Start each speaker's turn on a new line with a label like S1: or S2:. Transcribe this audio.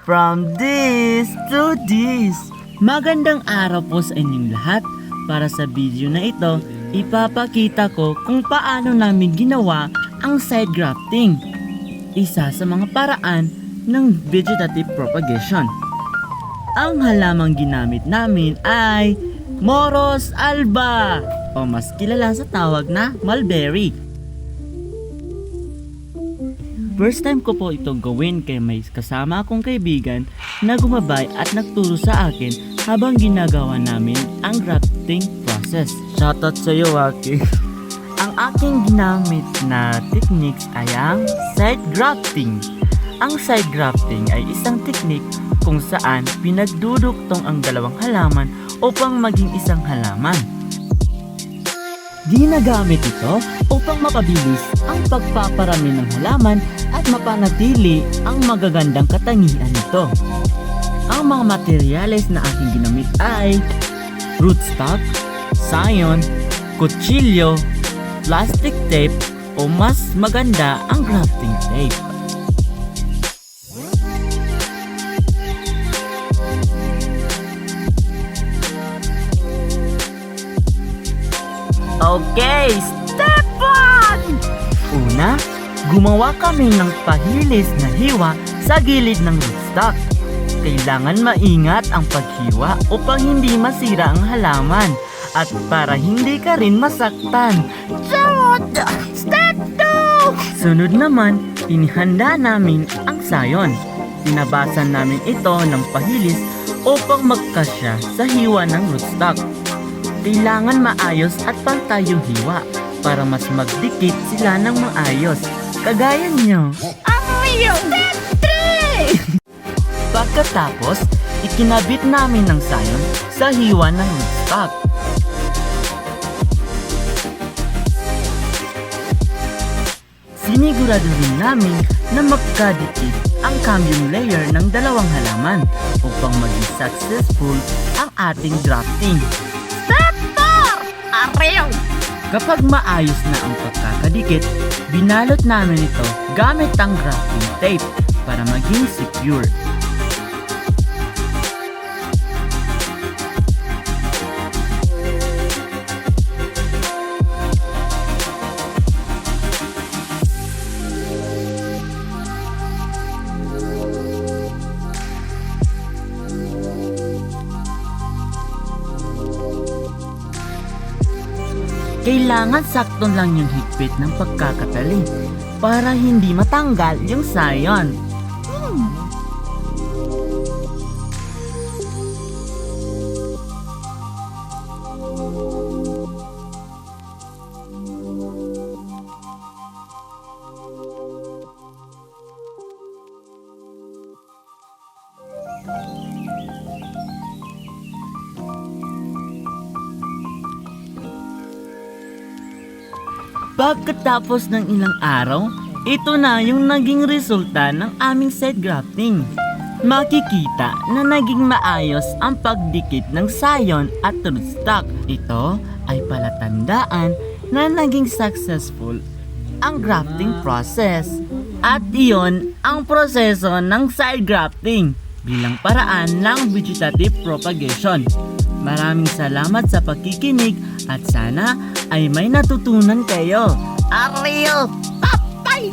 S1: From this to this. Magandang araw po sa inyong lahat. Para sa video na ito, ipapakita ko kung paano namin ginawa ang side grafting. Isa sa mga paraan ng vegetative propagation. Ang halamang ginamit namin ay Moros alba o mas kilala sa tawag na mulberry. First time ko po itong gawin kaya may kasama akong kaibigan na gumabay at nagturo sa akin habang ginagawa namin ang grafting process. Shoutout sa iyo, Waki. Ang aking ginamit na techniques ay ang side grafting. Ang side grafting ay isang technique kung saan pinagduduktong ang dalawang halaman upang maging isang halaman. Ginagamit ito upang mapabilis ang pagpaparami ng halaman at mapanatili ang magagandang katangian nito. Ang mga materyales na aking ginamit ay rootstock, scion, kutsilyo, plastic tape o mas maganda ang grafting tape. Okay, step 1! Una, gumawa kami ng pahilis na hiwa sa gilid ng rootstock. Kailangan maingat ang paghiwa upang hindi masira ang halaman at para hindi ka rin masaktan. Step 2! Sunod naman, inihanda namin ang sayon. Tinabasan namin ito ng pahilis upang magkasya sa hiwa ng rootstock. Kailangan maayos at pantay yung hiwa para mas magdikit sila ng maayos. Kagaya nyo. Step 3! Pagkatapos, ikinabit namin ng sayon sa hiwa ng rootstock. Sinigurado rin namin na magkadikit ang cambium layer ng dalawang halaman upang maging successful ang ating grafting. Kapag maayos na ang pagkakadikit, binalot namin ito gamit ang grafting tape para maging secure. Kailangan sakto lang yung higpit ng pagkakatali para hindi matanggal yung sayon. Pagkatapos ng ilang araw, ito na yung naging resulta ng aming side grafting. Makikita na naging maayos ang pagdikit ng sayon at rootstock. Ito ay palatandaan na naging successful ang grafting process. At iyon ang proseso ng side grafting bilang paraan ng vegetative propagation. Maraming salamat sa pakikinig at sana ay may natutunan kayo. Ariel! Papay!